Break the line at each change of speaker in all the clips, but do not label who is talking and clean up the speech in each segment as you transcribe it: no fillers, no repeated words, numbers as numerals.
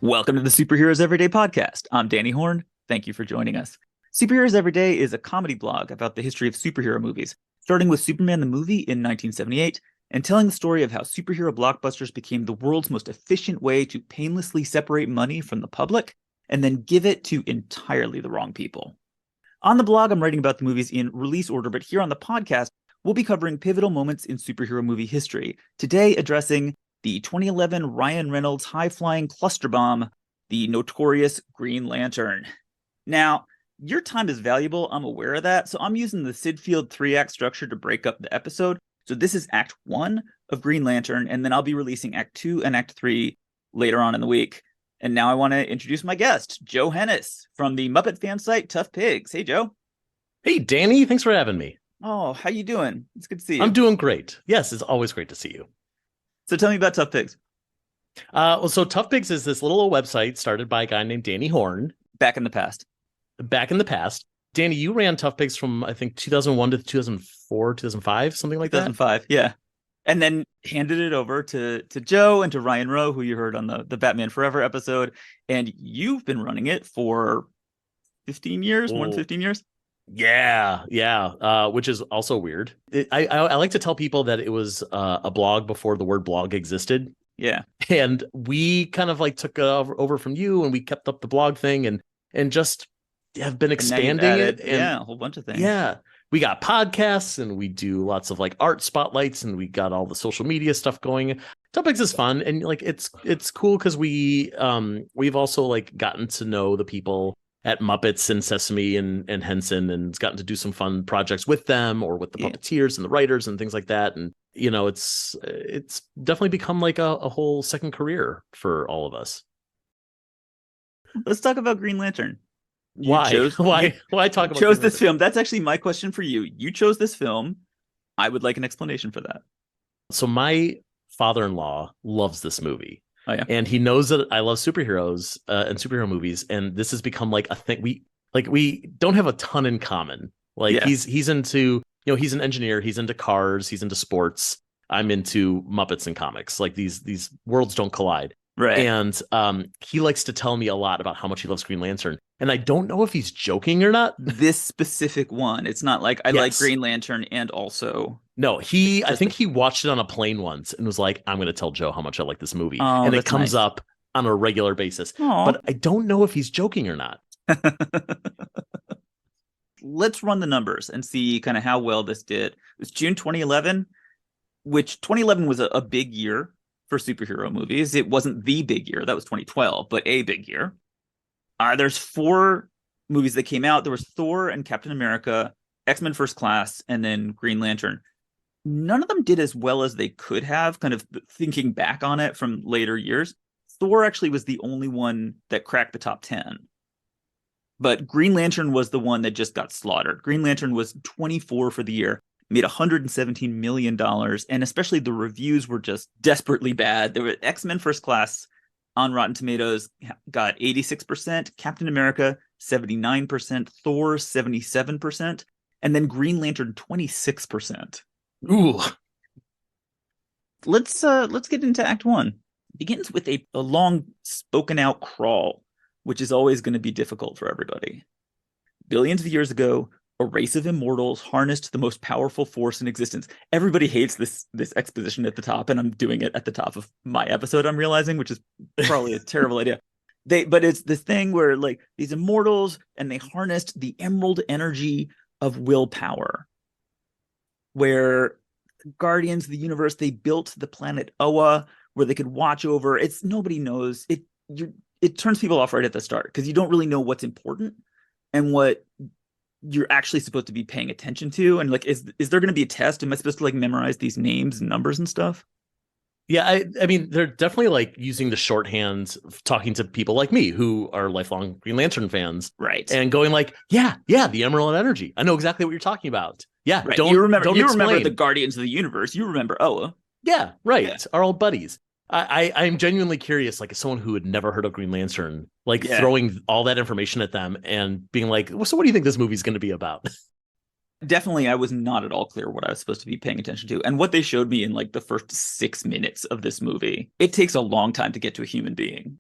Welcome to the Superheroes Everyday podcast. I'm Danny Horn. Thank you for joining us. Superheroes Everyday is a comedy blog about the history of superhero movies, starting with Superman the movie in 1978 and telling the story of how superhero blockbusters became the world's most efficient way to painlessly separate money from the public and then give it to entirely the wrong people. On the blog, I'm writing about the movies in release order, but here on the podcast, we'll be covering pivotal moments in superhero movie history, today addressing the 2011 Ryan Reynolds high-flying cluster bomb, the notorious Green Lantern. Now, your time is valuable, I'm aware of that, so I'm using the Sid Field 3-act structure to break up the episode. So this is Act 1 of Green Lantern, and then I'll be releasing Act 2 and Act 3 later on in the week. And now I want to introduce my guest, Joe Hennes, from the Muppet fan site ToughPigs. Hey, Joe.
Hey, Danny, thanks for having me.
Oh, how you doing? It's good to see you.
I'm doing great. Yes, it's always great to see you.
So tell me about ToughPigs.
So ToughPigs is this little website started by a guy named Danny Horn.
Back in the past.
Danny, you ran ToughPigs from, I think, 2001 to 2004, 2005, something like that?
2005, yeah. And then handed it over to Joe and to Ryan Rowe, who you heard on the Batman Forever episode. And you've been running it for 15 years, more than 15 years?
Yeah. Which is also weird. I like to tell people that it was a blog before the word blog existed.
Yeah.
And we kind of like took it over from you, and we kept up the blog thing and just have been expanding it. And
yeah, a whole bunch of things.
Yeah. We got podcasts, and we do lots of like art spotlights, and we got all the social media stuff going. Topics is fun, and like it's cool because we've also like gotten to know the people at Muppets and Sesame and Henson, and it's gotten to do some fun projects with them or with the puppeteers and the writers and things like that. And you know, it's definitely become like a whole second career for all of us.
Let's talk about Green Lantern.
Why talk about
chose this film? That's actually my question for you. You chose this film. I would like an explanation for that.
So my father-in-law loves this movie.
Oh, yeah.
And he knows that I love superheroes and superhero movies, and this has become like a thing. We don't have a ton in common. Like he's into, he's an engineer, he's into cars, he's into sports. I'm into Muppets and comics. Like these worlds don't collide.
Right.
And he likes to tell me a lot about how much he loves Green Lantern. And I don't know if he's joking or not.
This specific one. It's not like I like Green Lantern and also.
No, I think he watched it on a plane once and was like, I'm going to tell Joe how much I like this movie. And it comes up on a regular basis.
Aww.
But I don't know if he's joking or not.
Let's run the numbers and see kind of how well this did. It was June 2011, which 2011 was a big year for superhero movies. It wasn't the big year. That was 2012, but a big year. There's 4 movies that came out. There was Thor and Captain America, X-Men First Class, and then Green Lantern. None of them did as well as they could have, kind of thinking back on it from later years. Thor actually was the only one that cracked the top 10. But Green Lantern was the one that just got slaughtered. Green Lantern was 24 for the year, made $117 million, and especially the reviews were just desperately bad. There were X-Men First Class on Rotten Tomatoes got 86%, Captain America 79%, Thor 77%, and then Green Lantern 26%.
Ooh.
Let's get into Act 1. It begins with a long spoken out crawl, which is always going to be difficult for everybody. Billions of years ago, a race of immortals harnessed the most powerful force in existence. Everybody hates this exposition at the top, and I'm doing it at the top of my episode, I'm realizing, which is probably a terrible idea. But it's this thing where like these immortals, and they harnessed the emerald energy of willpower, where Guardians of the Universe, they built the planet Oa, where they could watch over. Nobody knows. It turns people off right at the start, because you don't really know what's important and what you're actually supposed to be paying attention to. And like, is there going to be a test? Am I supposed to like memorize these names and numbers and stuff?
Yeah, I mean, they're definitely like using the shorthand, talking to people like me who are lifelong Green Lantern fans,
right?
And going like, yeah, the Emerald Energy. I know exactly what you're talking about. Yeah,
right. You remember the Guardians of the Universe. You remember Oa.
Yeah, right. Yeah. Our old buddies. I'm genuinely curious, like as someone who had never heard of Green Lantern, like throwing all that information at them and being like, well, so what do you think this movie's going to be about?
Definitely, I was not at all clear what I was supposed to be paying attention to. And what they showed me in like the first 6 minutes of this movie, it takes a long time to get to a human being.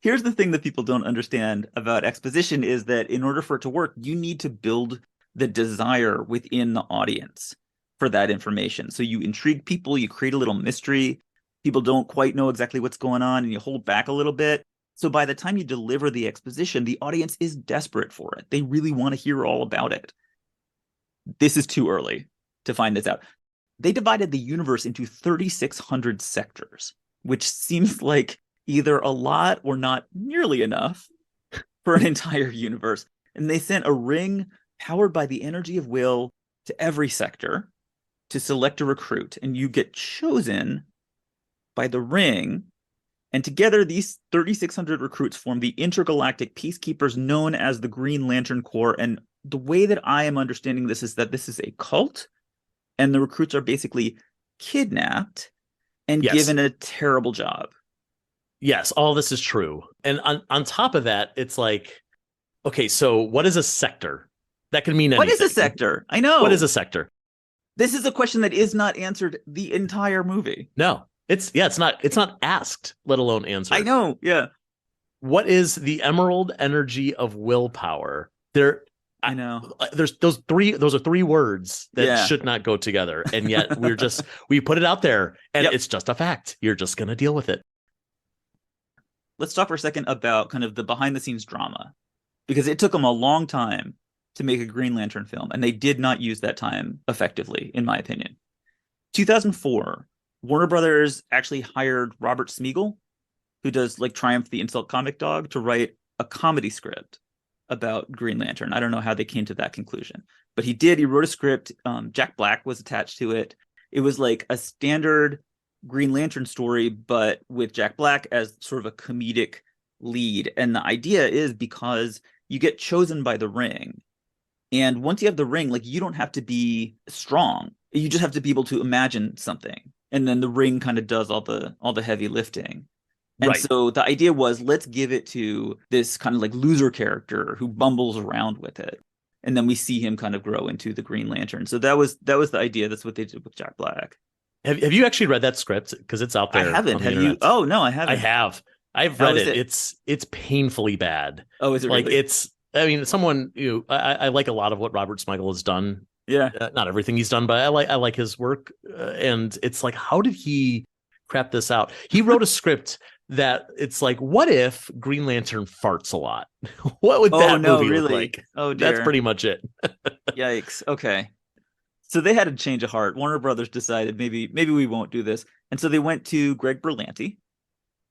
Here's the thing that people don't understand about exposition is that in order for it to work, you need to build the desire within the audience for that information. So you intrigue people, you create a little mystery. People don't quite know exactly what's going on, and you hold back a little bit. So by the time you deliver the exposition, the audience is desperate for it. They really want to hear all about it. This is too early to find this out. They divided the universe into 3,600 sectors, which seems like either a lot or not nearly enough for an entire universe. And they sent a ring powered by the energy of will to every sector to select a recruit. And you get chosen by the ring. And together, these 3,600 recruits form the intergalactic peacekeepers known as the Green Lantern Corps. And the way that I am understanding this is that this is a cult, and the recruits are basically kidnapped and given a terrible job.
Yes, all this is true. And on top of that, it's like, okay, so what is a sector? That can mean anything.
What is a sector? I know.
What is a sector?
This is a question that is not answered the entire movie.
No, it's not asked, let alone answered.
I know. Yeah.
What is the emerald energy of willpower?
I know.
Those are three words that should not go together. And yet we put it out there, and it's just a fact. You're just going to deal with it.
Let's talk for a second about kind of the behind the scenes drama, because it took them a long time to make a Green Lantern film, and they did not use that time effectively, in my opinion. 2004, Warner Brothers actually hired Robert Smigel, who does like Triumph the Insult Comic Dog, to write a comedy script about Green Lantern. I don't know how they came to that conclusion, but he did. He wrote a script. Jack Black was attached to it. It was like a standard Green Lantern story, but with Jack Black as sort of a comedic lead. And the idea is because you get chosen by the ring, and once you have the ring, like, you don't have to be strong. You just have to be able to imagine something, and then the ring kind of does all the heavy lifting. And so the idea was, let's give it to this kind of like loser character who bumbles around with it. And then we see him kind of grow into the Green Lantern. So that was the idea. That's what they did with Jack Black.
Have you actually read that script? Because it's out there.
I haven't. Have you? Oh, no, I haven't.
I have. I've read it. It's painfully bad.
Oh, is it
like
really?
Someone, I like a lot of what Robert Smigel has done.
Yeah.
Not everything he's done, but I like his work. And it's like, how did he crap this out? He wrote a script that it's like, what if Green Lantern farts a lot? What would that movie look like?
Oh, dear.
That's pretty much it.
Yikes. Okay. So they had a change of heart. Warner Brothers decided maybe we won't do this. And so they went to Greg Berlanti,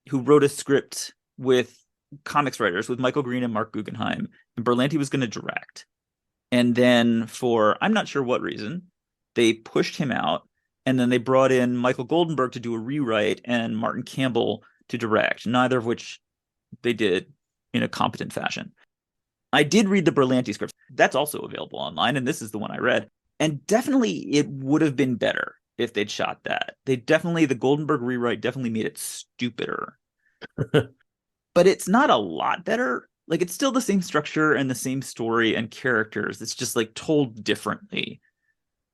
who wrote a script with comics writers, with Michael Green and Mark Guggenheim. And Berlanti was going to direct. And then for, I'm not sure what reason, they pushed him out. And then they brought in Michael Goldenberg to do a rewrite and Martin Campbell to direct, neither of which they did in a competent fashion. I did read the Berlanti script. That's also available online, and this is the one I read. And definitely it would have been better if they'd shot that. The Goldenberg rewrite definitely made it stupider. But it's not a lot better. Like, it's still the same structure and the same story and characters. It's just like told differently.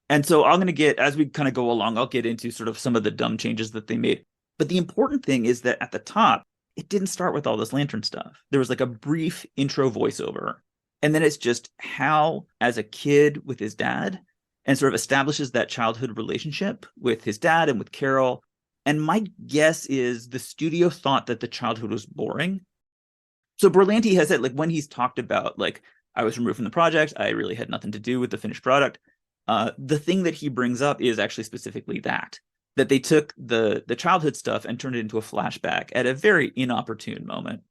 And so I'm going to get, as we kind of go along, I'll get into sort of some of the dumb changes that they made. But the important thing is that at the top, it didn't start with all this lantern stuff. There was like a brief intro voiceover. And then it's just Hal as a kid with his dad, and sort of establishes that childhood relationship with his dad and with Carol. And my guess is the studio thought that the childhood was boring. So Berlanti has said, like, when he's talked about, like, I was removed from the project, I really had nothing to do with the finished product. The thing that he brings up is actually specifically that they took the childhood stuff and turned it into a flashback at a very inopportune moment.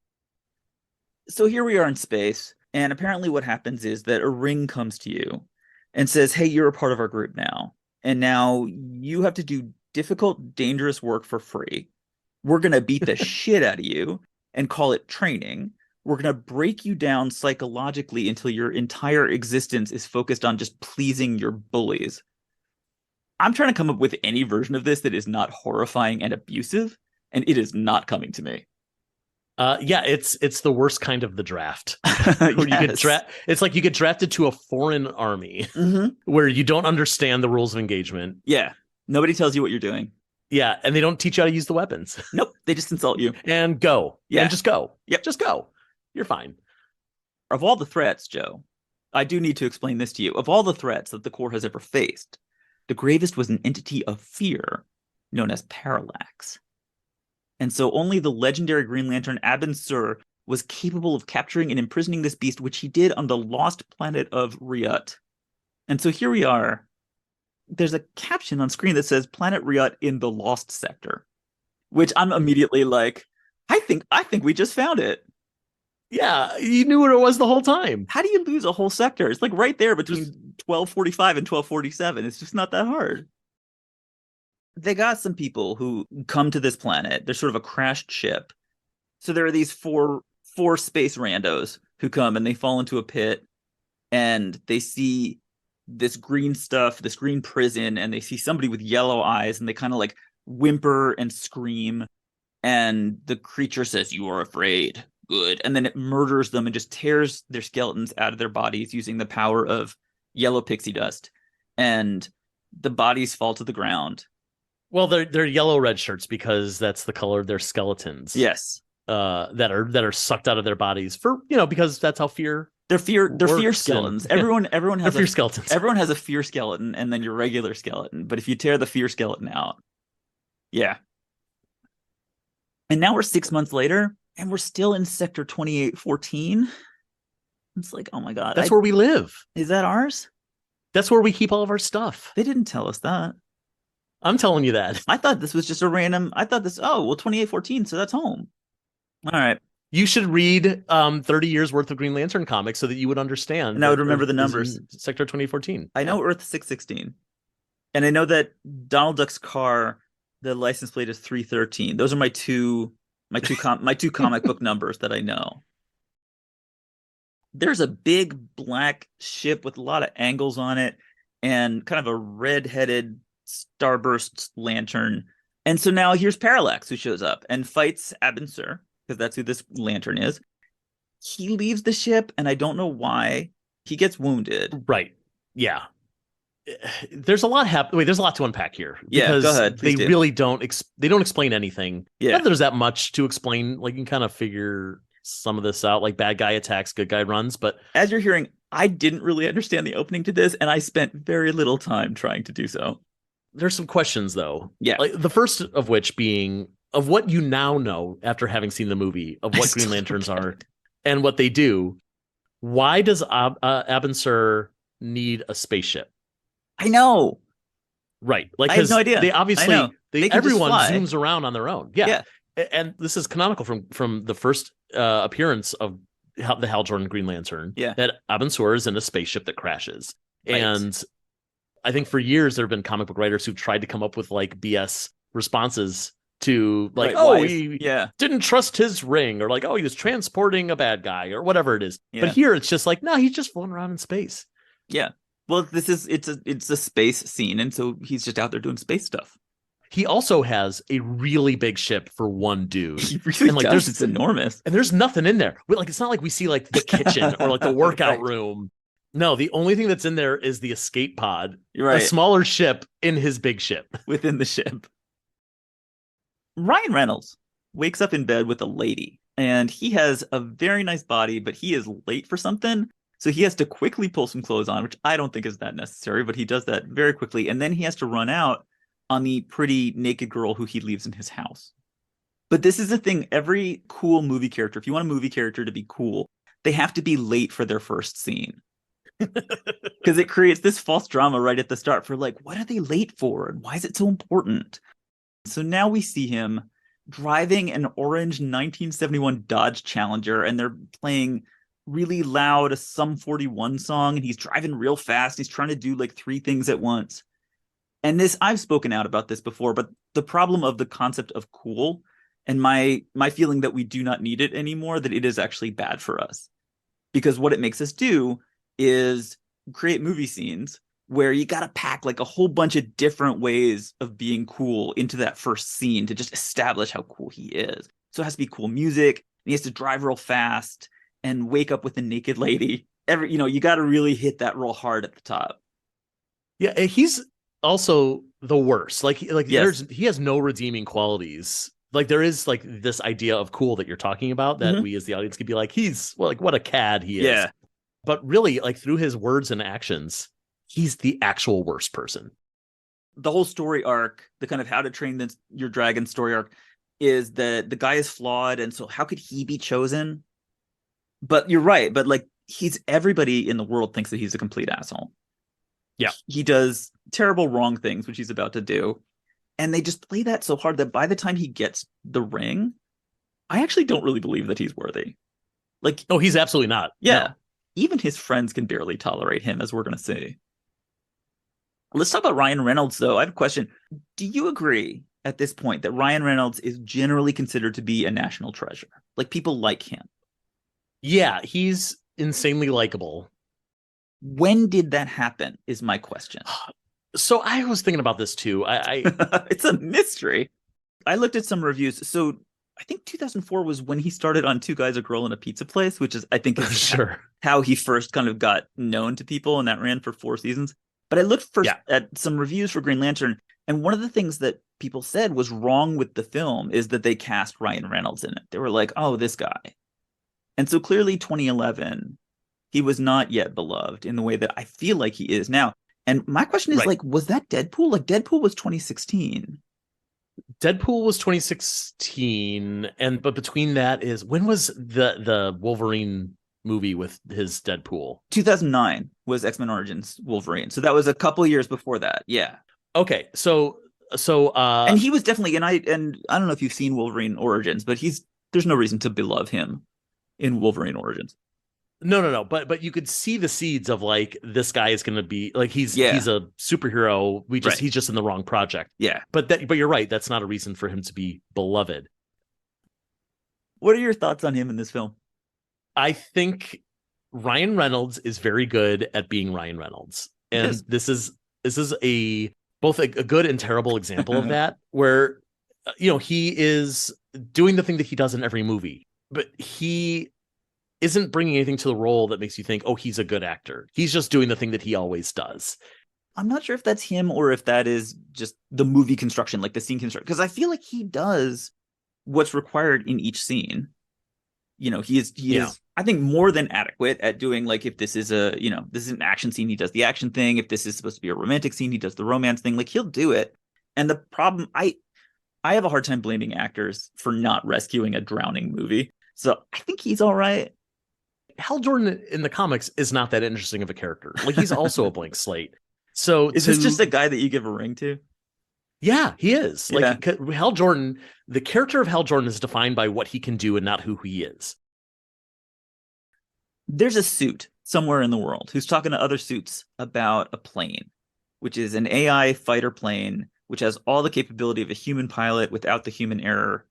So here we are in space, and apparently what happens is that a ring comes to you and says, hey, you're a part of our group now. And now you have to do difficult, dangerous work for free. We're going to beat the shit out of you and call it training. We're going to break you down psychologically until your entire existence is focused on just pleasing your bullies. I'm trying to come up with any version of this that is not horrifying and abusive, and it is not coming to me.
It's the worst kind of the draft.
Yes.
It's like you get drafted to a foreign army where you don't understand the rules of engagement.
Yeah. Nobody tells you what you're doing.
Yeah, and they don't teach you how to use the weapons.
Nope, they just insult you.
And go.
Yeah.
And just go.
Yep.
Just go. You're fine.
Of all the threats, Joe, I do need to explain this to you. Of all the threats that the Corps has ever faced, the gravest was an entity of fear known as Parallax. And so only the legendary Green Lantern Abin Sur was capable of capturing and imprisoning this beast, which he did on the lost planet of Ryut. And so here we are. There's a caption on screen that says Planet Ryut in the Lost Sector, which I'm immediately like, I think we just found it.
Yeah, you knew what it was the whole time.
How do you lose a whole sector? It's like right there between 1245 and 1247. It's just not that hard. They got some people who come to this planet. They're sort of a crashed ship. So there are these four space randos who come and they fall into a pit and they see this green stuff, this green prison, and they see somebody with yellow eyes and they kind of like whimper and scream. And the creature says, "You are afraid. Good." And then it murders them and just tears their skeletons out of their bodies using the power of yellow pixie dust. And the bodies fall to the ground.
Well, they're yellow red shirts because that's the color of their skeletons.
Yes.
That are sucked out of their bodies for, because that's how fear.
They're fear skeletons. Everyone has
fear skeletons.
Everyone has a fear skeleton and then your regular skeleton. But if you tear the fear skeleton out, yeah. And now we're 6 months later and we're still in Sector 2814. It's like, oh my God.
That's where we live.
Is that ours?
That's where we keep all of our stuff.
They didn't tell us that.
I'm telling you that.
I thought this was just a random, 2814, so that's home. All right.
You should read 30 years worth of Green Lantern comics so that you would understand.
And I would remember the numbers.
Sector 2014.
I know Earth 616. And I know that Donald Duck's car, the license plate is 313. Those are my two comic book numbers that I know. There's a big black ship with a lot of angles on it and kind of a red-headed starburst lantern. And so now here's Parallax who shows up and fights Abin Sur, because that's who this lantern is. He leaves the ship and I don't know why. He gets wounded.
Right. Yeah. There's a lot there's a lot to unpack here.
Yeah, go ahead.
They really don't explain anything.
Yeah.
Not that there's that much to explain. Like you can kind of figure some of this out, like bad guy attacks, good guy runs. But
as you're hearing, I didn't really understand the opening to this, and I spent very little time trying to do so.
There's some questions though.
Yeah.
Like the first of which being of what you now know after having seen the movie of what Green Lanterns are and what they do. Why does Abin Sur need a spaceship?
I know.
Right. Like,
I have no idea.
They obviously, everyone zooms around on their own. Yeah. And this is canonical from the first appearance of the Hal Jordan Green Lantern.
Yeah.
That Abin Sur is in a spaceship that crashes.
Right.
And I think for years there have been comic book writers who tried to come up with like BS responses to like, he didn't trust his ring, or like, he was transporting a bad guy, or whatever it is. Yeah. But here it's just like, no, he's just floating around in space.
Yeah. Well, it's a space scene, and so he's just out there doing space stuff.
He also has a really big ship for one dude.
He really does. It's enormous.
And there's nothing in there. Like, it's not like we see like the kitchen or like the workout room. No, the only thing that's in there is the escape pod.
You're right.
A smaller ship in his big ship.
Within the ship. Ryan Reynolds wakes up in bed with a lady, and he has a very nice body, but he is late for something. So he has to quickly pull some clothes on, which I don't think is that necessary, but he does that very quickly. And then he has to run out on the pretty naked girl who he leaves in his house. But this is the thing. Every cool movie character, if you want a movie character to be cool, they have to be late for their first scene. Because it creates this false drama right at the start for like, what are they late for? And why is it so important? So now we see him driving an orange 1971 Dodge Challenger, and they're playing really loud a Sum 41 song, and he's driving real fast. He's trying to do like 3 things at once. And this, I've spoken out about this before, but the problem of the concept of cool and my feeling that we do not need it anymore, that it is actually bad for us. Because what it makes us do is create movie scenes where you got to pack like a whole bunch of different ways of being cool into that first scene to just establish how cool he is. So it has to be cool music, and he has to drive real fast and wake up with a naked lady. You got to really hit that real hard at the top.
Yeah, he's also the worst. Like
Yes.
he has no redeeming qualities. Like there is like this idea of cool that you're talking about that we as the audience could be like, he's well, like what a cad he is.
Yeah.
But really, like through his words and actions, he's the actual worst person.
The whole story arc, the kind of how to train your dragon story arc, is that the guy is flawed, and so how could he be chosen? But you're right. But like everybody in the world thinks that he's a complete asshole.
Yeah.
He does terrible wrong things, which he's about to do. And they just play that so hard that by the time he gets the ring, I actually don't really believe that he's worthy. Like,
oh, he's absolutely not.
Yeah.
No.
Even his friends can barely tolerate him, as we're going to see. Let's talk about Ryan Reynolds, though. I have a question. Do you agree at this point that Ryan Reynolds is generally considered to be a national treasure? Like, people like him.
Yeah, he's insanely likable.
When did that happen is my question.
So I was thinking about this too. I
It's a mystery. I looked at some reviews. So I think 2004 was when he started on Two Guys, a Girl, and a Pizza Place, which is, I think, is
sure
how he first kind of got known to people, and that ran for 4 seasons. But I looked at some reviews for Green Lantern, and one of the things that people said was wrong with the film is that they cast Ryan Reynolds in it. They were like, oh, this guy. And so clearly 2011, he was not yet beloved in the way that I feel like he is now. And my question is, like, was that Deadpool? Like, Deadpool was 2016.
Deadpool was 2016, but between that is, when was the Wolverine movie with his Deadpool?
2009 was X-Men Origins Wolverine. So that was a couple years before that. Yeah.
Okay. So
and he was definitely, and I don't know if you've seen Wolverine Origins, but there's no reason to beloved him in Wolverine Origins.
No. But you could see the seeds of like, this guy is going to be like, he's a superhero. He's just in the wrong project.
Yeah.
But you're right. That's not a reason for him to be beloved.
What are your thoughts on him in this film?
I think Ryan Reynolds is very good at being Ryan Reynolds. And this is both a good and terrible example of that, where, he is doing the thing that he does in every movie, but he isn't bringing anything to the role that makes you think, oh, he's a good actor. He's just doing the thing that he always does.
I'm not sure if that's him or if that is just the movie construction, like the scene construction, because I feel like he does what's required in each scene. He is, I think, more than adequate at doing, like, if this is this is an action scene, he does the action thing. If this is supposed to be a romantic scene, he does the romance thing. Like, he'll do it. And the problem, I have a hard time blaming actors for not rescuing a drowning movie. So I think he's all right.
Hal Jordan in the comics is not that interesting of a character. Like, he's also a blank slate. So
is this just a guy that you give a ring to?
Yeah, he is. Like, Hal Jordan, the character of Hal Jordan is defined by what he can do and not who he is.
There's a suit somewhere in the world who's talking to other suits about a plane, which is an AI fighter plane, which has all the capability of a human pilot without the human error.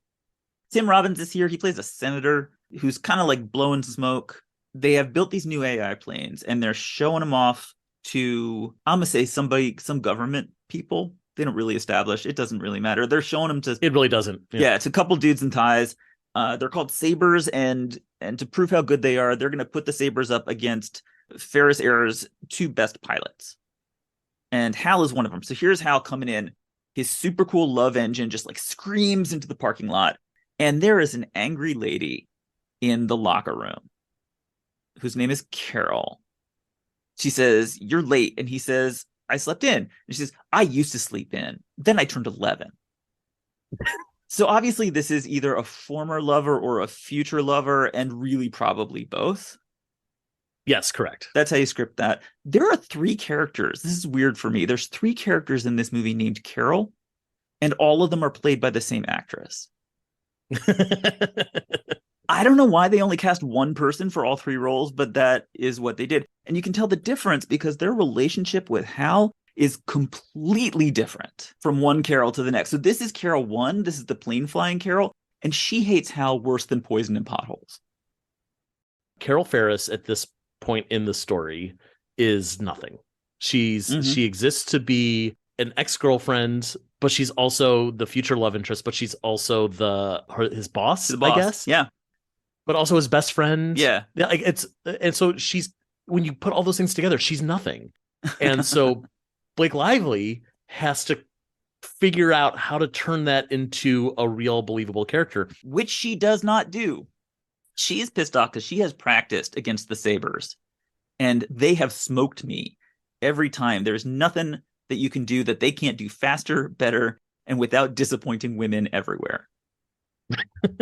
Tim Robbins is here. He plays a senator who's kind of like blowing smoke. They have built these new AI planes, and they're showing them off to, I'm going to say, some government people. They don't really establish. It doesn't really matter. They're showing them to...
It really doesn't.
Yeah, it's a couple dudes in ties. They're called Sabers, and to prove how good they are, they're going to put the Sabers up against Ferris Air's 2 best pilots. And Hal is one of them. So here's Hal coming in. His super cool love engine just like screams into the parking lot. And there is an angry lady in the locker room whose name is Carol. She says, "You're late." And he says, "I slept in." And she says, "I used to sleep in. Then I turned 11. So obviously this is either a former lover or a future lover, and really probably both.
Yes, correct.
That's how you script that. There are 3 characters. This is weird for me. There's 3 characters in this movie named Carol, and all of them are played by the same actress. I don't know why they only cast one person for all 3 roles, but that is what they did. And you can tell the difference because their relationship with Hal is completely different from one Carol to the next. So this is Carol 1. This is the plane flying Carol. And she hates Hal worse than poison and potholes.
Carol Ferris at this point in the story is nothing. She exists to be an ex-girlfriend, but she's also the future love interest, but she's also his boss, I guess.
Yeah.
But also his best friend.
Yeah.
Like and so when you put all those things together, she's nothing. And so Blake Lively has to figure out how to turn that into a real believable character.
Which she does not do. She is pissed off because she has practiced against the Sabers, and they have smoked me every time. There's nothing that you can do that they can't do faster, better, and without disappointing women everywhere.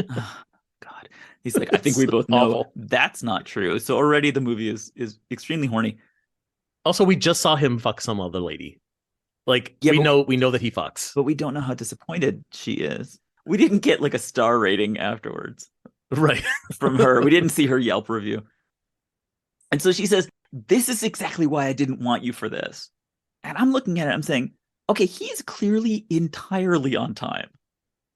Oh, God. He's like, I think we both know
awful.
That's not true. So already the movie is extremely horny.
Also, we just saw him fuck some other lady. Like,
Yeah,
we know that he fucks.
but we don't know how disappointed she is. We didn't get like a star rating afterwards.
Right.
From her. We didn't see her Yelp review. And so she says, this is exactly why I didn't want you for this. And I'm looking at it, I'm saying, okay, he's clearly entirely on time.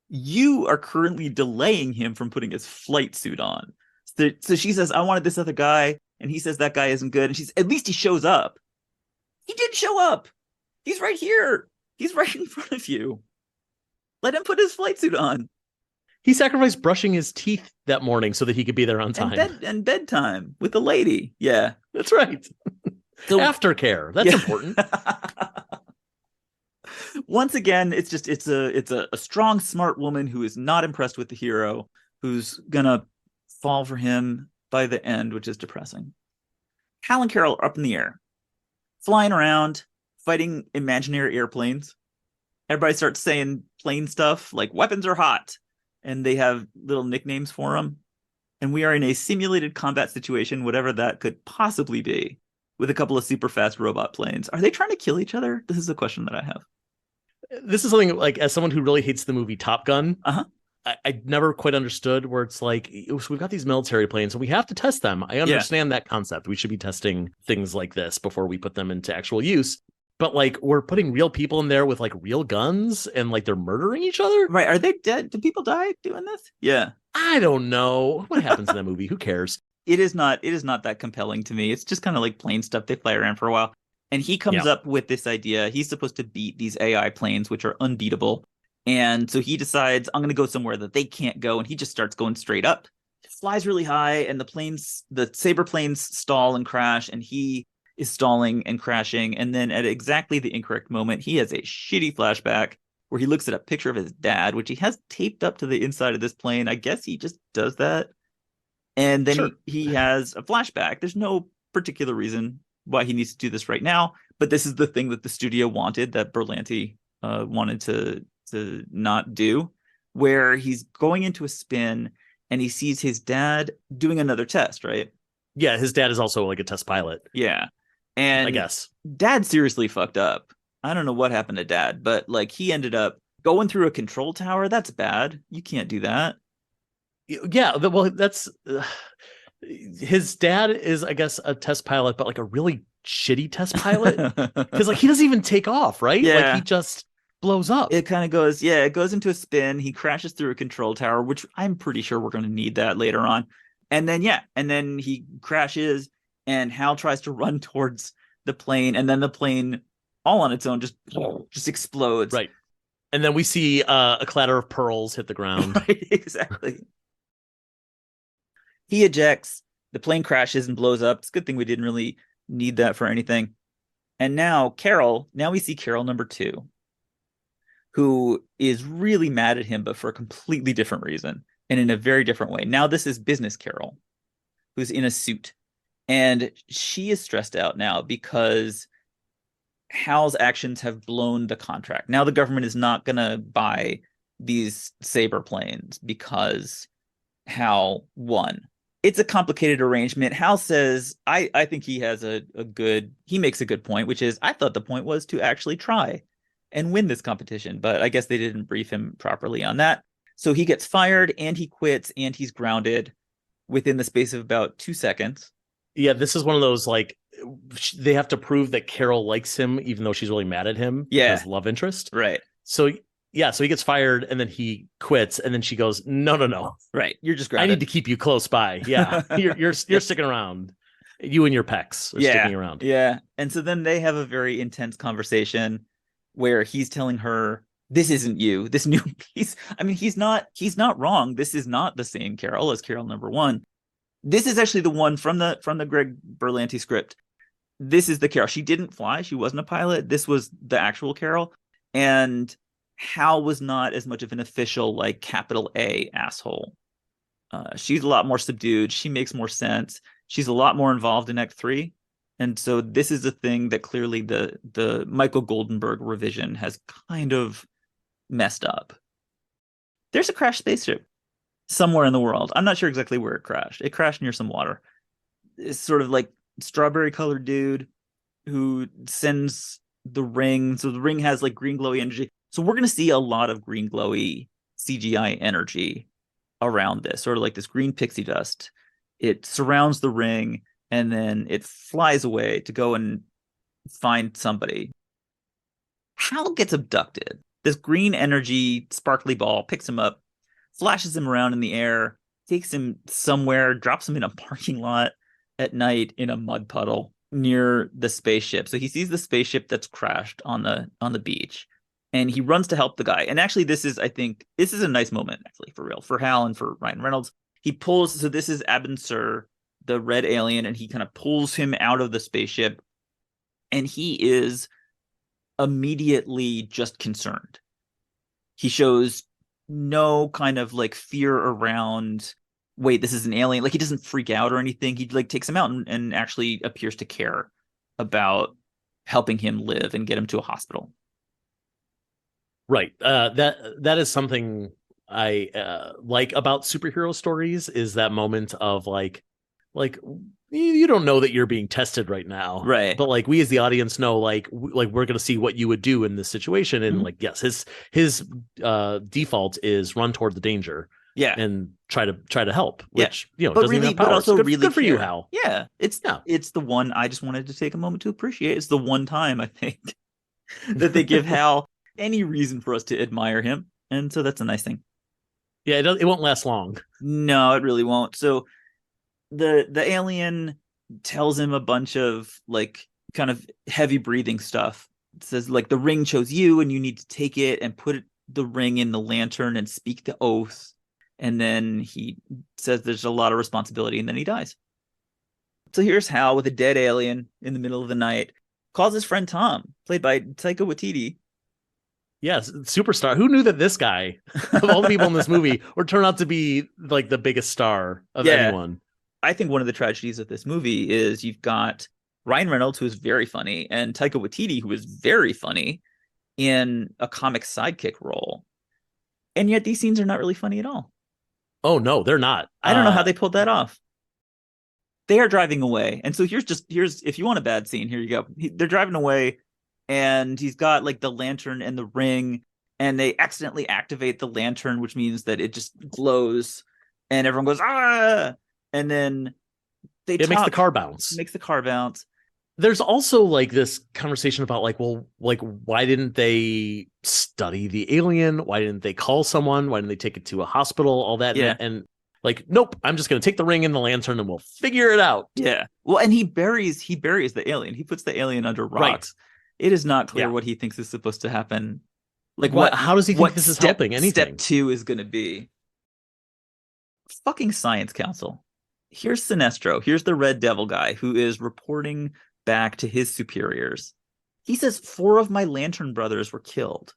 You are currently delaying him from putting his flight suit on. So she says, I wanted this other guy. And he says that guy isn't good. And she's, at least he shows up. He did show up. He's right here. He's right in front of you. Let him put his flight suit on.
He sacrificed brushing his teeth that morning so that he could be there on time.
And bedtime with the lady. Yeah.
That's right. So, aftercare. That's important.
Once again, it's a strong, smart woman who is not impressed with the hero, who's gonna fall for him by the end, which is depressing. Hal and Carol are up in the air, flying around, fighting imaginary airplanes. Everybody starts saying plane stuff like weapons are hot, and they have little nicknames for them. And we are in a simulated combat situation, whatever that could possibly be, with a couple of super fast robot planes. Are they trying to kill each other? This is a question that I have.
This is something like, as someone who really hates the movie Top Gun, I never quite understood where it's like, so we've got these military planes and we have to test them. I understand that concept. We should be testing things like this before we put them into actual use. But like, we're putting real people in there with like real guns and like they're murdering each other.
Right. Are they dead? Do people die doing this? Yeah.
I don't know what happens in that movie. Who cares?
It is not that compelling to me. It's just kind of like plane stuff. They fly around for a while. And he comes up with this idea. He's supposed to beat these AI planes, which are unbeatable. And so he decides, I'm going to go somewhere that they can't go. And he just starts going straight up. He flies really high, and the Saber planes stall and crash, and he is stalling and crashing. And then at exactly the incorrect moment, he has a shitty flashback where he looks at a picture of his dad, which he has taped up to the inside of this plane. I guess he just does that. And then he has a flashback. There's no particular reason why he needs to do this right now, but this is the thing that the studio wanted, that Berlanti wanted to not do, where he's going into a spin and he sees his dad doing another test, right?
Yeah, his dad is also like a test pilot.
Yeah. And
I guess
Dad seriously fucked up. I don't know what happened to Dad, but like he ended up going through a control tower. That's bad. You can't do that.
Yeah, well, that's his dad is, I guess, a test pilot, but like a really shitty test pilot, because like he doesn't even take off, right?
Yeah.
Like he just blows up.
It kind of goes, it goes into a spin. He crashes through a control tower, which I'm pretty sure we're going to need that later on. And then he crashes, and Hal tries to run towards the plane, and then the plane, all on its own, just explodes.
Right. And then we see a clatter of pearls hit the ground.
Right, exactly. He ejects, the plane crashes and blows up. It's a good thing we didn't really need that for anything. And now we see Carol number 2, who is really mad at him, but for a completely different reason and in a very different way. Now this is business Carol, who's in a suit. And she is stressed out now because Hal's actions have blown the contract. Now the government is not going to buy these Saber planes because Hal won. It's a complicated arrangement. Hal says, I think he has he makes a good point, which is, I thought the point was to actually try and win this competition, but I guess they didn't brief him properly on that. So he gets fired and he quits and he's grounded within the space of about 2 seconds.
Yeah, this is one of those, like, they have to prove that Carol likes him, even though she's really mad at him.
Yeah.
Because love interest.
Right.
So he gets fired and then he quits, and then she goes, no.
Right. You're just grounded.
I need to keep you close by. Yeah. you're sticking around. You and your pecs are sticking around.
Yeah. And so then they have a very intense conversation where he's telling her, this isn't you. This new he's not wrong. This is not the same Carol as Carol number 1. This is actually the one from the Greg Berlanti script. This is the Carol. She didn't fly. She wasn't a pilot. This was the actual Carol. And Hal was not as much of an official, like, capital A asshole. She's a lot more subdued. She makes more sense. She's a lot more involved in Act 3. And so this is a thing that clearly the Michael Goldenberg revision has kind of messed up. There's a crashed spaceship somewhere in the world. I'm not sure exactly where it crashed. It crashed near some water. It's sort of like strawberry colored dude who sends the ring. So the ring has like green glowy energy. So we're going to see a lot of green glowy CGI energy around this, sort of like this green pixie dust. It surrounds the ring and then it flies away to go and find somebody. Hal gets abducted. This green energy sparkly ball picks him up, flashes him around in the air, takes him somewhere, drops him in a parking lot at night in a mud puddle near the spaceship. So he sees the spaceship that's crashed on the beach, and he runs to help the guy. And actually, this is a nice moment, actually, for real, for Hal and for Ryan Reynolds. He pulls, so this is Abin Sur, the red alien, and he kind of pulls him out of the spaceship, and he is immediately just concerned. He shows no kind of like fear around, wait, this is an alien. Like, he doesn't freak out or anything. He like takes him out and actually appears to care about helping him live and get him to a hospital.
Right. That is something I like about superhero stories, is that moment of like you don't know that you're being tested right now,
right?
But like, we as the audience know, like we're gonna see what you would do in this situation, and like, yes, his default is run toward the danger, and try to help, which but doesn't really, even have powers. But also good, really good for you, Hal.
Yeah, it's the one I just wanted to take a moment to appreciate. It's the one time I think that they give Hal any reason for us to admire him, and so that's a nice thing.
Yeah, it won't last long.
No, it really won't. So the alien tells him a bunch of like kind of heavy breathing stuff. It says like, the ring chose you and you need to take it and put the ring in the lantern and speak the oath. And then he says there's a lot of responsibility, and then he dies. So here's Hal with a dead alien in the middle of the night, calls his friend Tom, played by Taika Waititi.
Yes, superstar. Who knew that this guy, of all the people in this movie, would turn out to be like the biggest star of anyone?
I think one of the tragedies of this movie is you've got Ryan Reynolds, who is very funny, and Taika Waititi, who is very funny, in a comic sidekick role. And yet these scenes are not really funny at all.
Oh, no, they're not.
I don't know how they pulled that off. They are driving away. And so here's if you want a bad scene, here you go. They're driving away, and he's got like the lantern and the ring, and they accidentally activate the lantern, which means that it just glows, and everyone goes, ah! And then
it makes the car bounce.
There's
also like this conversation about like, well, like, why didn't they study the alien? Why didn't they call someone? Why didn't they take it to a hospital? All that.
Yeah.
And like, nope, I'm just going to take the ring and the lantern and we'll figure it out.
Yeah. Well, and he buries the alien. He puts the alien under rocks. Right. It is not clear what he thinks is supposed to happen. Like,
how does he think this is helping anything?
Step 2 is going to be fucking Science Council. Here's Sinestro. Here's the Red Devil guy who is reporting back to his superiors. He says 4 of my lantern brothers were killed.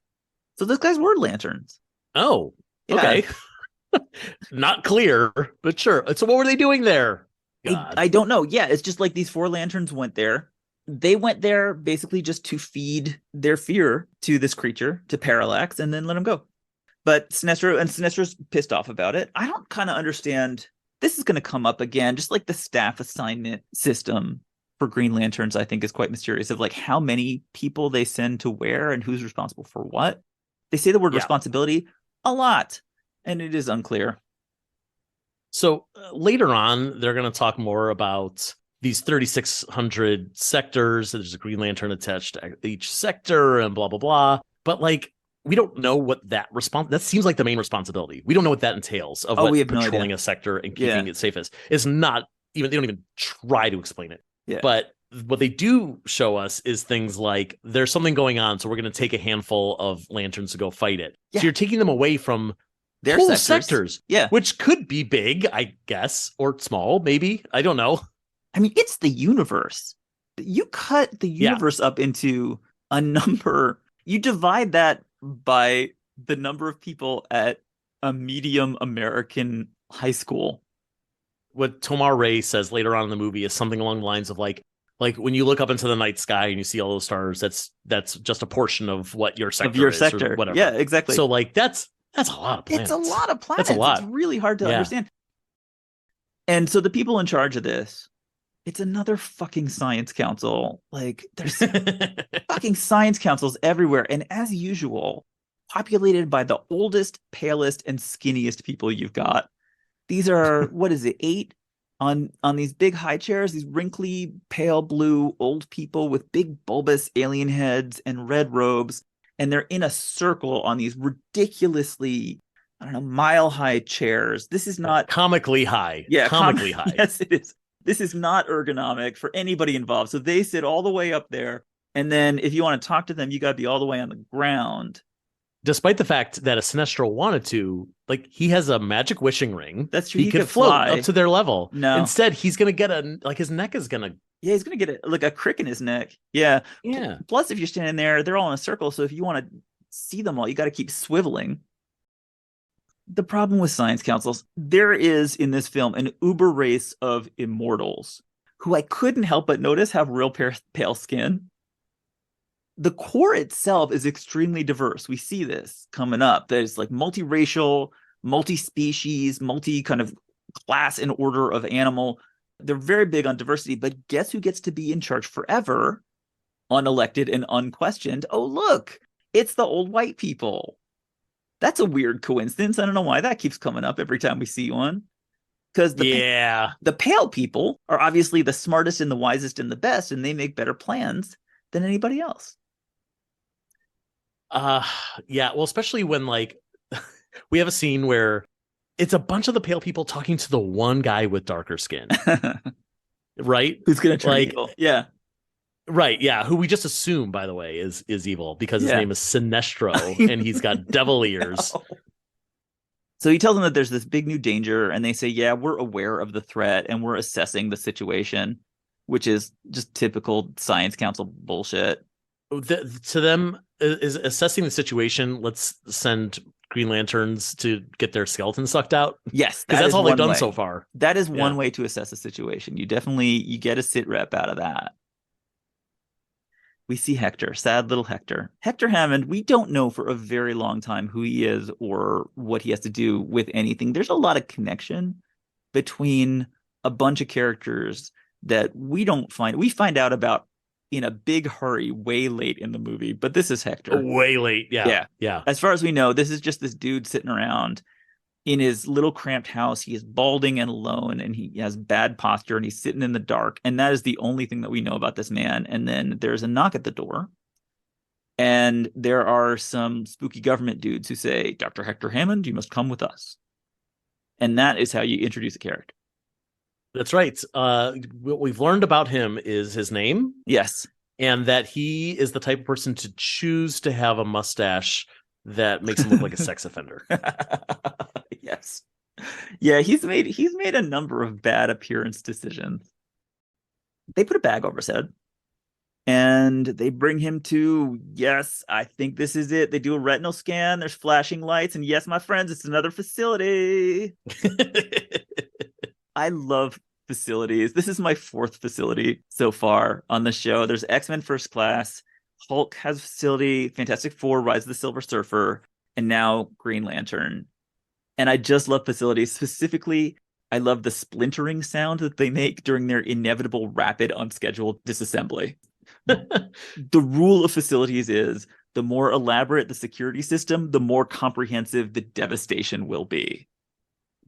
So those guys were lanterns.
Oh, okay. Not clear, but sure. So what were they doing there?
I don't know. Yeah, it's just like these 4 lanterns went there. They went there basically just to feed their fear to this creature, to Parallax, and then let him go. But Sinestro's pissed off about it. I don't kind of understand. This is going to come up again, just like the staff assignment system for Green Lanterns, I think, is quite mysterious, of like how many people they send to where and who's responsible for what. They say the word responsibility a lot, and it is unclear.
So later on, they're going to talk more about these 3,600 sectors. There's a Green Lantern attached to each sector and blah, blah, blah. But like, we don't know what that seems like the main responsibility. We don't know what that entails of what patrolling a sector and keeping it safe is. It's not even, they don't even try to explain it.
Yeah.
But what they do show us is things like, there's something going on, so we're going to take a handful of lanterns to go fight it. Yeah. So you're taking them away from their sectors. Yeah. Which could be big, I guess, or small, maybe. I don't know.
I mean, it's the universe. You cut the universe up into a number. You divide that by the number of people at a medium American high school.
What Tomar Ray says later on in the movie is something along the lines of like when you look up into the night sky and you see all those stars, that's just a portion of what your sector
Of your
is
sector.
or whatever.
Yeah, exactly.
So like that's a lot of planets.
It's a lot of planets.
That's a lot.
It's really hard to
Yeah.
understand. And so the people in charge of this, it's another fucking science council. Like there's fucking science councils everywhere. And as usual, populated by the oldest, palest, and skinniest people you've got. These are, what is it, 8 on these big high chairs, these wrinkly, pale blue old people with big bulbous alien heads and red robes. And they're in a circle on these ridiculously, I don't know, mile-high chairs. This is not
comically high.
Yeah,
comically high.
Yes, it is. This is not ergonomic for anybody involved. So they sit all the way up there. And then if you want to talk to them, you got to be all the way on the ground.
Despite the fact that a Sinestro wanted to, like, he has a magic wishing ring.
That's true.
He could float
fly
up to their level.
No.
Instead, he's going to get his neck is going to.
Yeah, he's going to get like a crick in his neck. Yeah.
Yeah.
Plus, if you're standing there, they're all in a circle. So if you want to see them all, you got to keep swiveling. The problem with science councils, there is in this film an uber race of immortals who I couldn't help but notice have real pale skin. The core itself is extremely diverse. We see this coming up. There's like multiracial, multi-species, multi kind of class and order of animal. They're very big on diversity, but guess who gets to be in charge forever? Unelected and unquestioned. Oh, look, it's the old white people. That's a weird coincidence. I don't know why that keeps coming up every time we see one. Because the pale people are obviously the smartest and the wisest and the best, and they make better plans than anybody else.
Yeah, well, especially when like we have a scene where it's a bunch of the pale people talking to the one guy with darker skin. Right?
Who's gonna turn evil? Yeah.
Right, yeah. Who we just assume, by the way, is evil because his name is Sinestro and he's got devil ears.
So he tells them that there's this big new danger, and they say, yeah, we're aware of the threat and we're assessing the situation, which is just typical science council bullshit.
To them, is assessing the situation, let's send Green Lanterns to get their skeletons sucked out.
Yes,
because that's all they've done so far.
That is one way to assess a situation. You get a sit rep out of that. We see Hector, sad little Hector. Hector Hammond, we don't know for a very long time who he is or what he has to do with anything. There's a lot of connection between a bunch of characters that we find out about in a big hurry way late in the movie, but this is Hector.
Way late. Yeah.
As far as we know, this is just this dude sitting around in his little cramped house. He is balding and alone, and he has bad posture, and he's sitting in the dark, and that is the only thing that we know about this man. And then there's a knock at the door, and there are some spooky government dudes who say, Dr. Hector Hammond, you must come with us. And that is how you introduce a character.
That's right. What we've learned about him is his name.
Yes.
And that he is the type of person to choose to have a mustache that makes him look like a sex offender.
Yes. Yeah, he's made a number of bad appearance decisions. They put a bag over his head and they bring him to, yes, I think this is it. They do a retinal scan. There's flashing lights. And yes, my friends, it's another facility. I love facilities. This is my 4th facility so far on the show. There's X-Men First Class, Hulk has a facility, Fantastic Four, Rise of the Silver Surfer, and now Green Lantern. And I just love facilities. Specifically, I love the splintering sound that they make during their inevitable rapid unscheduled disassembly. The rule of facilities is the more elaborate the security system, the more comprehensive the devastation will be.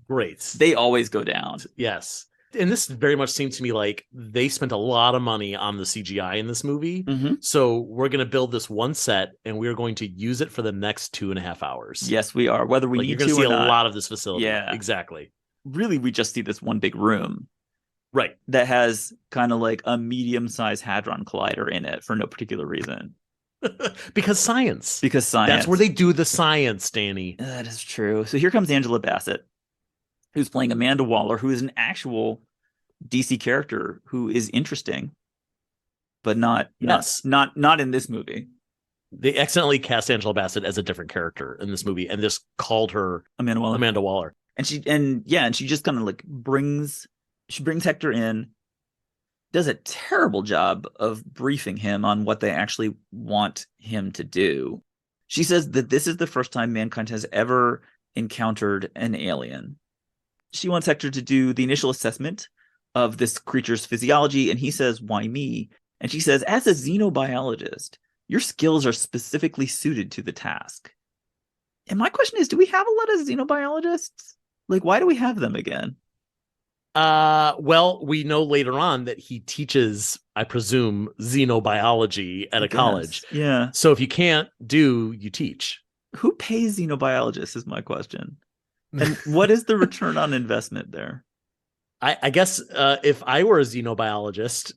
Great.
They always go down.
Yes. And this very much seemed to me like they spent a lot of money on the CGI in this movie.
Mm-hmm.
So we're going to build this one set and we're going to use it for the next 2.5 hours.
Yes, we are. Whether we need
you're going to see a lot of this facility.
Yeah,
exactly.
Really, we just see this one big room.
Right.
That has kind of like a medium-sized Hadron Collider in it for no particular reason.
Because science. That's where they do the science, Danny.
That is true. So here comes Angela Bassett, who's playing Amanda Waller, who is an actual DC character who is interesting, but not in this movie.
They accidentally cast Angela Bassett as a different character in this movie and just called her
Amanda Waller.
Amanda Waller.
And she just kind of like brings Hector in, does a terrible job of briefing him on what they actually want him to do. She says that this is the first time mankind has ever encountered an alien. She wants Hector to do the initial assessment of this creature's physiology, and he says, "Why me?" And she says, "As a xenobiologist, your skills are specifically suited to the task." And my question is, do we have a lot of xenobiologists? Like, why do we have them again?
Well, we know later on that he teaches, I presume, xenobiology at a college.
Yeah.
So if you can't do, you teach.
Who pays xenobiologists is my question. And what is the return on investment there?
I guess if I were a xenobiologist,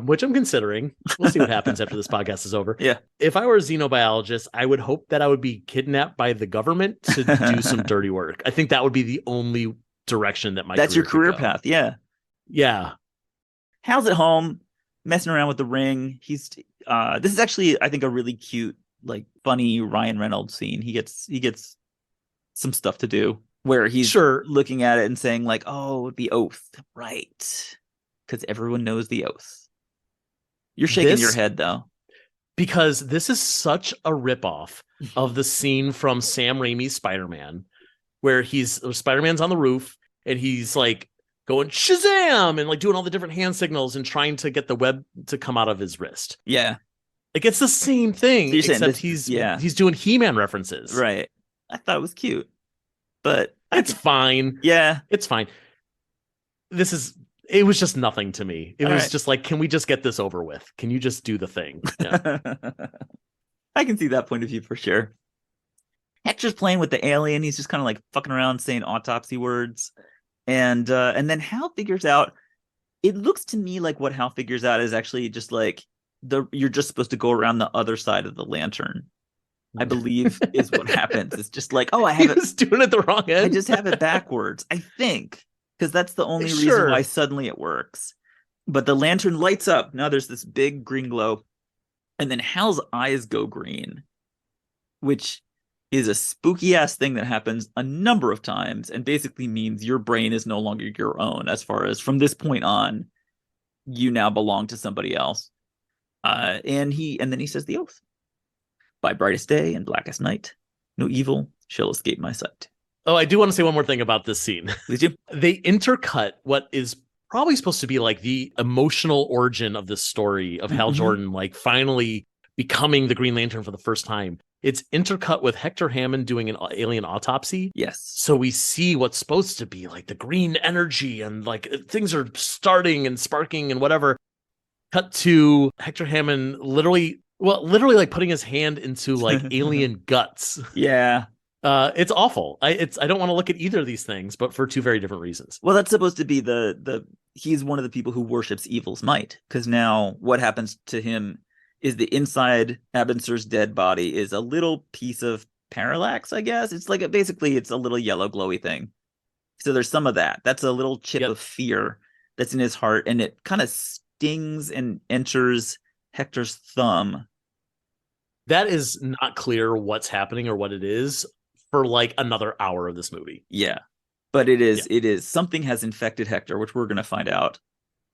which I'm considering, we'll see what happens after this podcast is over.
Yeah.
If I were a xenobiologist, I would hope that I would be kidnapped by the government to do some dirty work. I think that would be the only direction that
that's your career path.
Yeah.
Hal's at home messing around with the ring. He's this is actually, I think, a really cute, like, funny Ryan Reynolds scene. He gets some stuff to do where he's looking at it and saying, like, "Oh, the oath, right?" Because everyone knows the oath. You're shaking your head though,
because this is such a ripoff of the scene from Sam Raimi's Spider-Man, where Spider-Man's on the roof and he's like going Shazam and like doing all the different hand signals and trying to get the web to come out of his wrist.
Yeah.
Like, it's the same thing,
so
except he's doing He-Man references.
Right. I thought it was cute, but
it's fine.
Yeah.
It's fine. It was just nothing to me. It was just like, can we just get this over with? Can you just do the thing? Yeah.
I can see that point of view for sure. Hector's playing with the alien. He's just kind of like fucking around saying autopsy words. And then Hal figures out, it looks to me like what Hal figures out is actually just like you're just supposed to go around the other side of the lantern, I believe is what happens. It's just like, oh,
he was doing it the wrong end.
I just have it backwards, I think, because that's the only reason why suddenly it works. But the lantern lights up. Now there's this big green glow. And then Hal's eyes go green, which is a spooky ass thing that happens a number of times and basically means your brain is no longer your own. As far as from this point on, you now belong to somebody else. And then he says the oath. By brightest day and blackest night, no evil shall escape my sight.
Oh, I do want to say one more thing about this scene.
Please do.
They intercut what is probably supposed to be like the emotional origin of this story of Hal Jordan, like finally becoming the Green Lantern for the first time. It's intercut with Hector Hammond doing an alien autopsy.
Yes.
So we see what's supposed to be like the green energy and like things are starting and sparking and whatever. Cut to Hector Hammond literally like putting his hand into like alien guts.
Yeah.
It's awful. I don't want to look at either of these things, but for two very different reasons.
Well, that's supposed to be he's one of the people who worships evil's might, because now what happens to him is the inside Abinsur's dead body is a little piece of parallax, I guess. It's like it's a little yellow glowy thing. So there's some of that. That's a little chip of fear that's in his heart, and it kind of stings and enters Hector's thumb.
That is not clear what's happening or what it is for like another hour of this movie.
Yeah. But it is something has infected Hector, which we're going to find out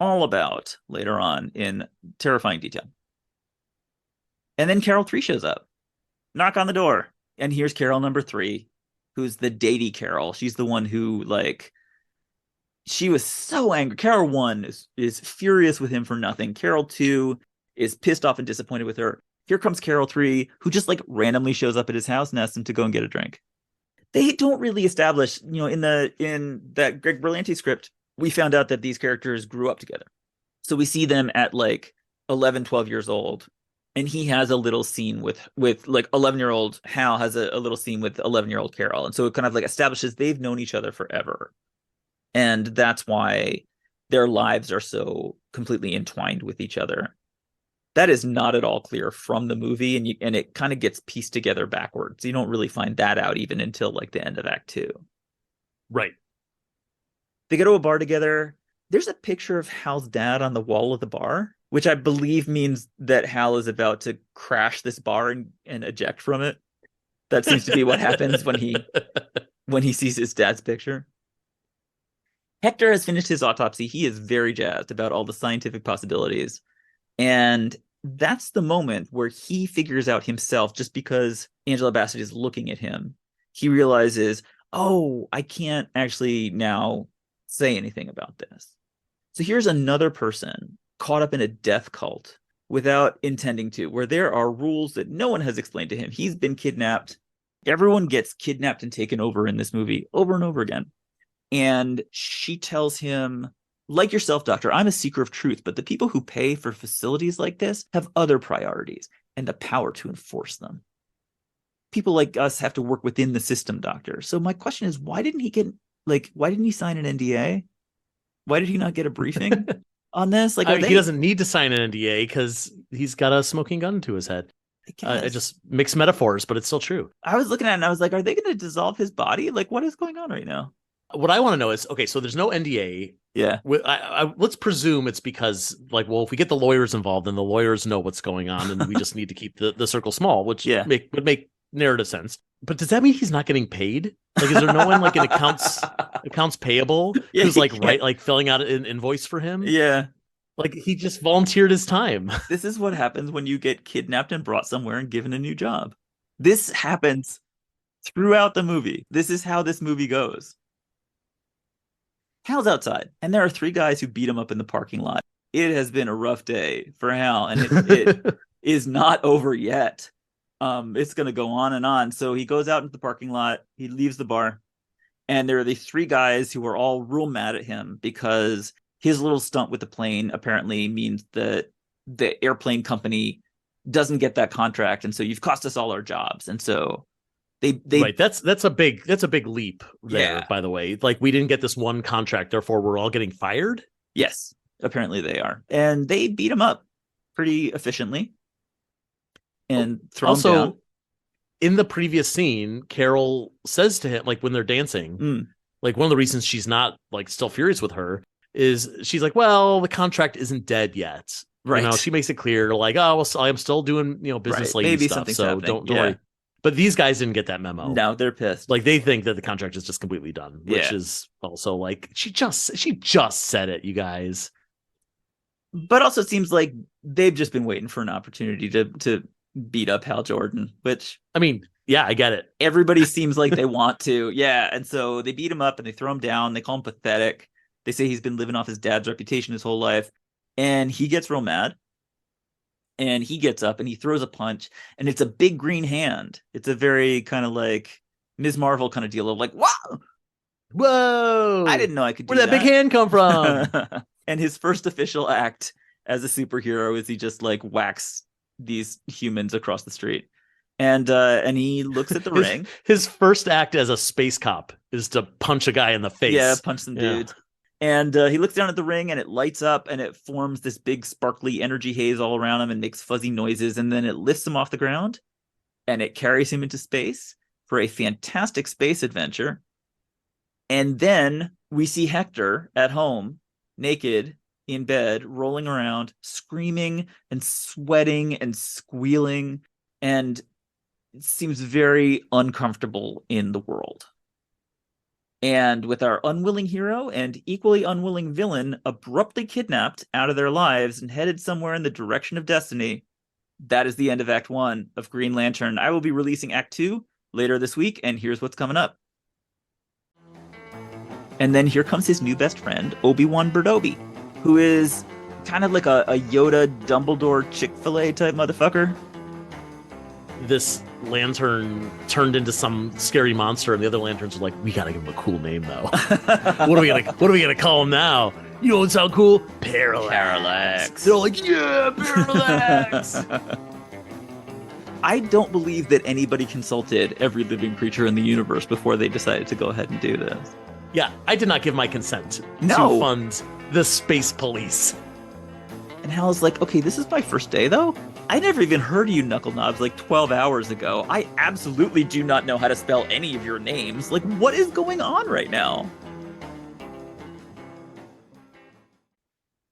all about later on in terrifying detail. And then Carol 3 shows up. Knock on the door. And here's Carol number 3, who's the datey Carol. She's the one who, like, she was so angry. Carol 1 is furious with him for nothing. Carol 2 is pissed off and disappointed with her. Here comes Carol 3, who just like randomly shows up at his house and asks him to go and get a drink. They don't really establish, in that Greg Berlanti script, we found out that these characters grew up together. So we see them at like 11, 12 years old. And he has a little scene with like 11-year-old Hal has a little scene with 11-year-old Carol. And so it kind of like establishes they've known each other forever. And that's why their lives are so completely entwined with each other. That is not at all clear from the movie, and it kind of gets pieced together backwards. You don't really find that out even until like the end of Act 2.
Right.
They go to a bar together. There's a picture of Hal's dad on the wall of the bar. which I believe means that Hal is about to crash this bar and eject from it. That seems to be what happens when he sees his dad's picture. Hector has finished his autopsy. He is very jazzed about all the scientific possibilities. And that's the moment where he figures out himself, just because Angela Bassett is looking at him. He realizes, oh, I can't actually now say anything about this. So here's another person caught up in a death cult without intending to, where there are rules that no one has explained to him. He's been kidnapped. Everyone gets kidnapped and taken over in this movie over and over again. And she tells him, like yourself, doctor, I'm a seeker of truth, but the people who pay for facilities like this have other priorities and the power to enforce them. People like us have to work within the system, doctor. So my question is, why didn't he sign an NDA? Why did he not get a briefing on this? Like,
he doesn't need to sign an NDA because he's got a smoking gun to his head. I just mix metaphors, but it's still true.
I was looking at it and I was like, are they going to dissolve his body? Like, what is going on right now?
What I want to know is, okay, so there's no NDA.
Yeah.
Let's presume it's because, like, well, if we get the lawyers involved, then the lawyers know what's going on, and we just need to keep the circle small, which would make narrative sense. But does that mean he's not getting paid? Like, is there no one like in accounts payable who's like filling out an invoice for him?
Yeah.
Like, he just volunteered his time.
This is what happens when you get kidnapped and brought somewhere and given a new job. This happens throughout the movie. This is how this movie goes. Hal's outside, and there are 3 guys who beat him up in the parking lot. It has been a rough day for Hal, and it is not over yet. It's going to go on and on. So he goes out into the parking lot. He leaves the bar, and there are these 3 guys who are all real mad at him because his little stunt with the plane apparently means that the airplane company doesn't get that contract, and so you've cost us all our jobs. And so they
right. That's a big leap there, by the way. Like, we didn't get this one contract, therefore we're all getting fired.
Yes, apparently they are. And they beat him up pretty efficiently and throw him down.
In the previous scene, Carol says to him, like, when they're dancing, like, one of the reasons she's not like still furious with her is she's like, well, the contract isn't dead yet. Right. You know, she makes it clear, like, oh, well, I'm still doing, business lady
Maybe
stuff. So
happening.
don't worry. But these guys didn't get that memo.
No, they're pissed.
Like, they think that the contract is just completely done, which is also like, she just said it, you guys.
But also, it seems like they've just been waiting for an opportunity to beat up Hal Jordan, which,
I mean, yeah, I get it.
Everybody seems like they want to. Yeah. And so they beat him up and they throw him down. They call him pathetic. They say he's been living off his dad's reputation his whole life. And he gets real mad. And he gets up and he throws a punch, and it's a big green hand. It's a very kind of like Ms. Marvel kind of deal of like, wow,
whoa,
I didn't know I could do
that. Where'd that big hand come from?
And his first official act as a superhero is he just like whacks these humans across the street. And he looks at the ring.
His first act as a space cop is to punch a guy in the face.
Yeah, punch some dudes. And he looks down at the ring, and it lights up, and it forms this big sparkly energy haze all around him and makes fuzzy noises. And then it lifts him off the ground, and it carries him into space for a fantastic space adventure. And then we see Hector at home, naked, in bed, rolling around, screaming and sweating and squealing. And it seems very uncomfortable in the world. And with our unwilling hero and equally unwilling villain abruptly kidnapped out of their lives and headed somewhere in the direction of destiny, that is the end of Act 1 of Green Lantern. I will be releasing Act 2 later this week, and here's what's coming up. And then here comes his new best friend, Obi-Wan Berdobi, who is kind of like a Yoda, Dumbledore, Chick-fil-A type motherfucker.
This lantern turned into some scary monster, and the other lanterns are like, we gotta give him a cool name though. What are we gonna call him now? You know what sound cool? Parallax. They're all like, yeah, Parallax.
I don't believe that anybody consulted every living creature in the universe before they decided to go ahead and do this.
Yeah, I did not give my consent to fund the space police.
And Hal's like, okay, this is my first day though? I never even heard of you, Knuckle Knobs, like 12 hours ago. I absolutely do not know how to spell any of your names. Like, what is going on right now?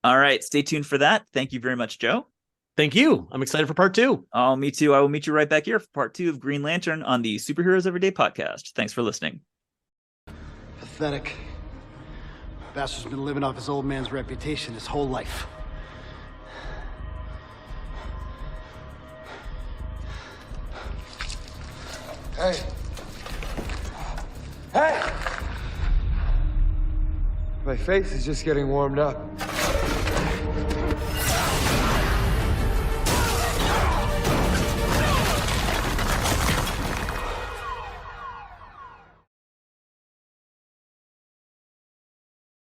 All right, stay tuned for that. Thank you very much, Joe.
Thank you. I'm excited for part 2.
Oh, me too. I will meet you right back here for part 2 of Green Lantern on the Superheroes Everyday podcast. Thanks for listening.
Pathetic. Bastard's been living off his old man's reputation his whole life.
Hey! Hey! My face is just getting warmed up.